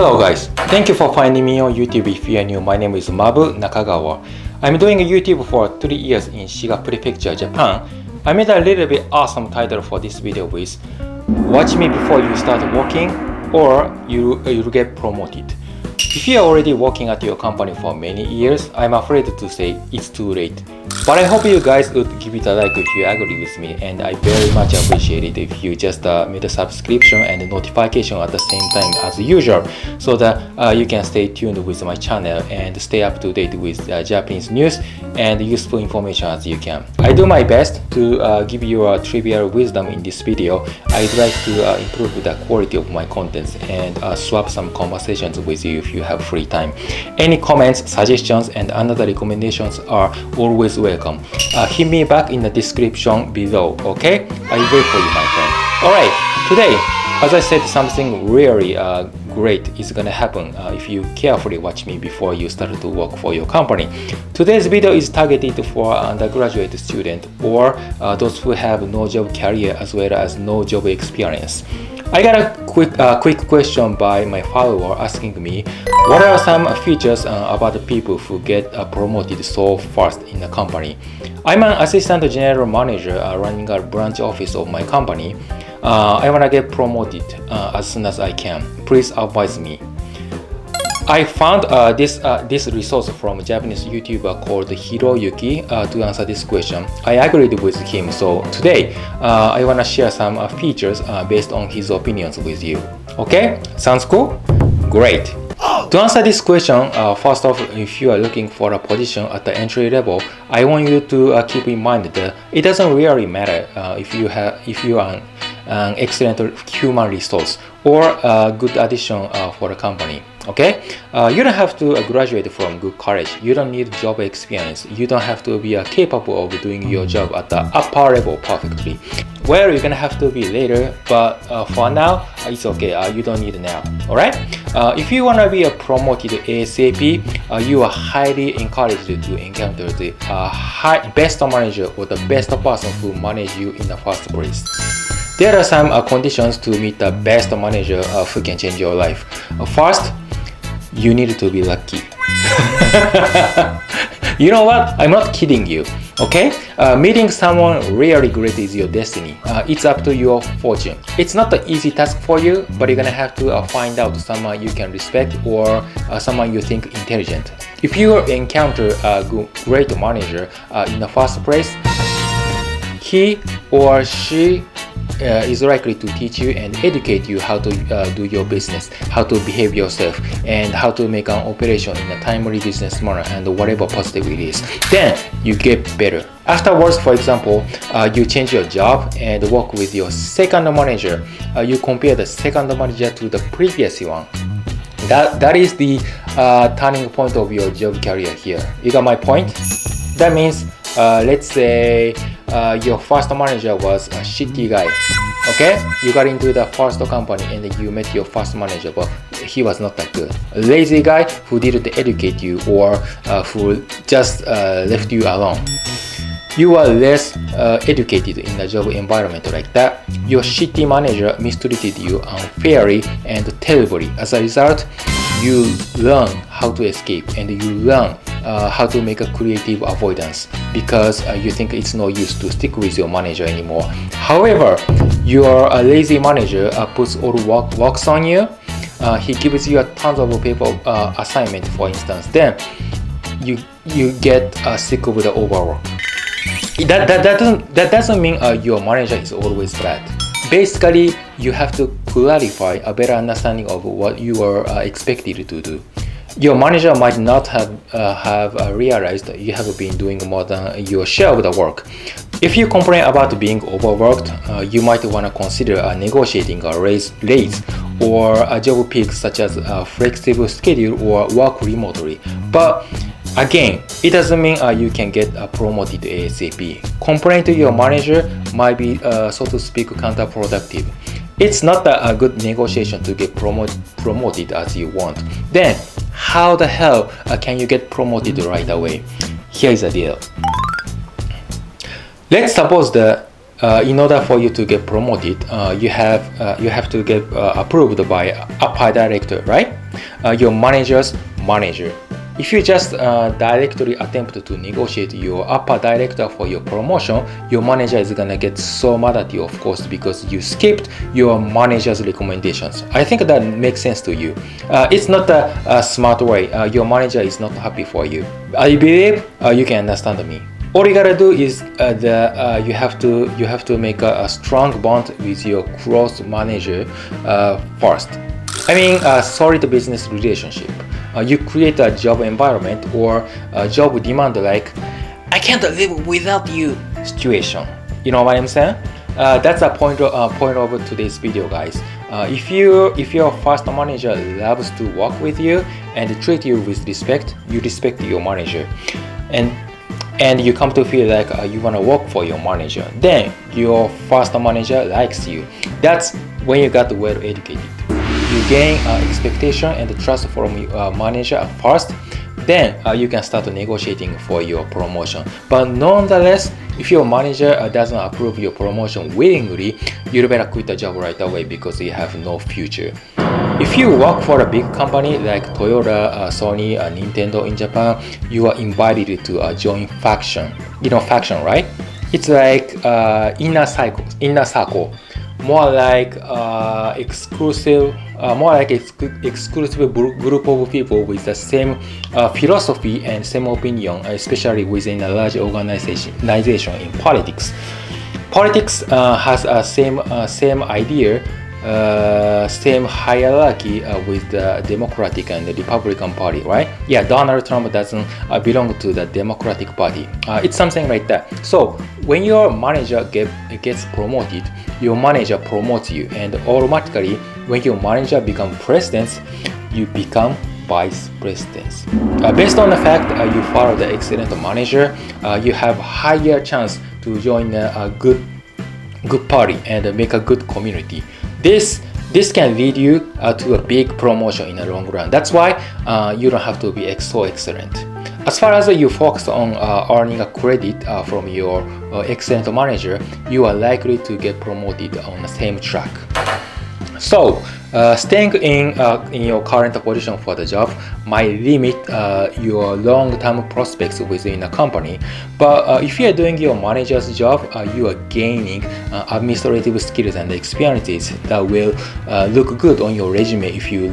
Hello guys, thank you for finding me on YouTube. If you are new, my name is Mabu Nakagawa. I'm doing YouTube for 3 years in Shiga Prefecture, Japan. I made a little bit awesome title for this video with "Watch me before you start working or you'll get promoted." If you are already working at your company for many years, I'm afraid to say it's too late. But I hope you guys would give it a like if you agree with me, and I very much appreciate it if you just made a subscription and notification at the same time as usual, so that you can stay tuned with my channel and stay up to date with Japanese news and useful information as you can. I do my best to give you a trivial wisdom in this video. I'd like to improve the quality of my contents and swap some conversations with you if you have free time. Any comments, suggestions, and another recommendations are always welcome. Hit me back in the description below, okay? I wait for you, my friend. Alright, today, as I said, something really great is gonna happen if you carefully watch me before you start to work for your company. Today's video is targeted for undergraduate students or those who have no job career as well as no job experience. I got a quick question by my follower asking me, what are some features about the people who get promoted so fast in the company? I'm an assistant general manager running a branch office of my company. I wanna get promoted as soon as I can. Please advise me. I found this resource from a Japanese YouTuber called Hiroyuki to answer this question. I agreed with him, so today I want to share some features based on his opinions with you. Okay? Sounds cool? Great! To answer this question, first off, if you are looking for a position at the entry level, I want you to keep in mind that it doesn't really matter if you are an excellent human resource or a good addition for the company. Okay, you don't have to graduate from good college. You don't need job experience. You don't have to be capable of doing your job at the upper level perfectly. Well, you're gonna have to be later, but for now, it's okay. You don't need it now. All right. If you wanna be promoted ASAP, you are highly encouraged to encounter the best manager or the best person who manage you in the first place. There are some conditions to meet the best manager who can change your life. First, you need to be lucky. You know what? I'm not kidding you. Okay? Meeting someone really great is your destiny. It's up to your fortune. It's not an easy task for you, but you're gonna have to find out someone you can respect or someone you think intelligent. If you encounter a great manager in the first place, he or she is likely to teach you and educate you how to do your business, how to behave yourself, and how to make an operation in a timely business manner and whatever positive it is. Then you get better. Afterwards, for example, you change your job and work with your second manager. You compare the second manager to the previous one. That is the turning point of your job career here. You got my point? That means, let's say your first manager was a shitty guy. Okay, you got into the first company and you met your first manager, but he was not that good. A lazy guy who didn't educate you or who just left you alone. You are less educated in the job environment like that. Your shitty manager mistreated you unfairly and terribly. As a result, you learn how to escape and you learn how to make a creative avoidance because you think it's no use to stick with your manager anymore. However, your lazy manager puts all works on you. He gives you a tons of paper assignment, for instance. Then you get sick of the overwork. That doesn't mean your manager is always bad. Basically, you have to clarify a better understanding of what you are expected to do. Your manager might not have realized that you have been doing more than your share of the work. If you complain about being overworked, you might want to consider negotiating a raise or a job peak such as a flexible schedule or work remotely. But again, it doesn't mean you can get promoted ASAP. Complaining to your manager might be, so to speak, counterproductive. It's not a good negotiation to get promoted as you want. Then, how the hell can you get promoted right away? Here's the deal. Let's suppose that in order for you to get promoted, you have to get approved by upper director, right? your manager's manager. If you just directly attempt to negotiate your upper director for your promotion, your manager is gonna get so mad at you, of course, because you skipped your manager's recommendations. I think that makes sense to you. It's not a smart way. Your manager is not happy for you. I believe you can understand me. All you gotta do is you have to make a strong bond with your close manager first. I mean, a solid business relationship. You create a job environment or a job demand like, I can't live without you situation. You know what I'm saying? That's a point of today's video, guys. If your first manager loves to work with you and treat you with respect, you respect your manager, and you come to feel like you want to work for your manager, then your first manager likes you. That's when you got well educated. You gain expectation and trust from your manager at first, then you can start negotiating for your promotion. But nonetheless, if your manager doesn't approve your promotion willingly, you better quit the job right away because you have no future. If you work for a big company like Toyota, Sony, Nintendo in Japan, you are invited to join faction. You know faction, right? It's like inner circle. More like exclusive group of people with the same philosophy and same opinion, especially within a large organization in politics. Politics has a same idea, same hierarchy with the Democratic and the Republican Party, right? Yeah, Donald Trump doesn't belong to the Democratic Party. It's something like that. So when your manager gets promoted, your manager promotes you, and automatically when your manager becomes president, you become vice presidents. Based on the fact you follow the excellent manager, you have higher chance to join a good party and make a good community. This can lead you to a big promotion in the long run. That's why you don't have to be so excellent. As far as you focus on earning a credit from your excellent manager, you are likely to get promoted on the same track. So, staying in your current position for the job might limit your long-term prospects within a company. But if you are doing your manager's job, you are gaining administrative skills and experiences that will look good on your resume if you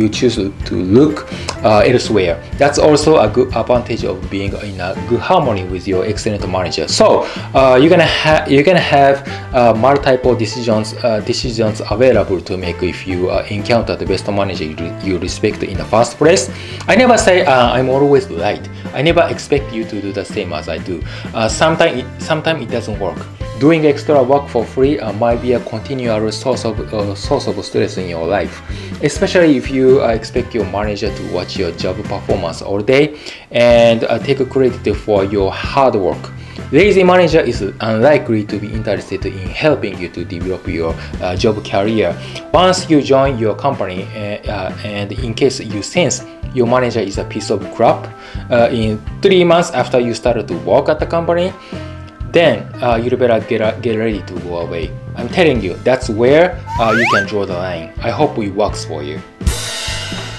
choose to look elsewhere. That's also a good advantage of being in a good harmony with your excellent manager. So you're gonna have multiple decisions available to make if you encounter the best manager you respect in the first place. I never say I'm always right. I never expect you to do the same as I do. Sometimes it doesn't work. Doing extra work for free might be a continual source of stress in your life, especially if you expect your manager to watch your job performance all day and take credit for your hard work. Lazy manager is unlikely to be interested in helping you to develop your job career. Once you join your company, and in case you sense your manager is a piece of crap, in 3 months after you started to work at the company, then you better get ready to go away. I'm telling you, that's where you can draw the line. I hope it works for you.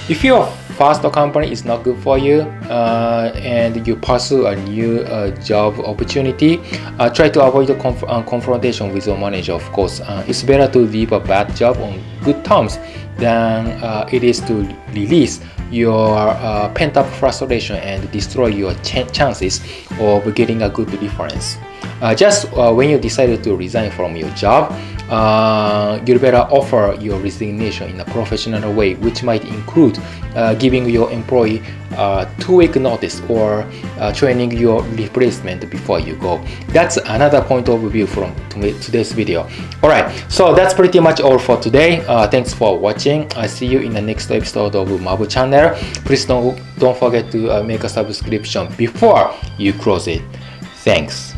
If your first company is not good for you and you pursue a new job opportunity, try to avoid the confrontation with your manager, of course. It's better to leave a bad job on good terms than it is to release your pent-up frustration and destroy your chances of getting a good reference. Just when you decided to resign from your job, you better offer your resignation in a professional way, which might include giving your employee 2-week notice or training your replacement before you go. That's another point of view from today's video. Alright, so that's pretty much all for today. Thanks for watching. I see you in the next episode of Mabu channel. Please don't forget to make a subscription before you close it. Thanks.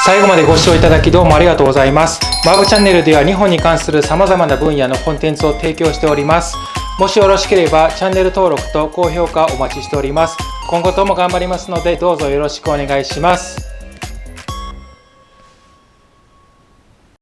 最後までご視聴いただきどうもありがとうございます。マブチャンネルでは日本に関する様々な分野のコンテンツを提供しております。もしよろしければチャンネル登録と高評価お待ちしております。今後とも頑張りますのでどうぞよろしくお願いします。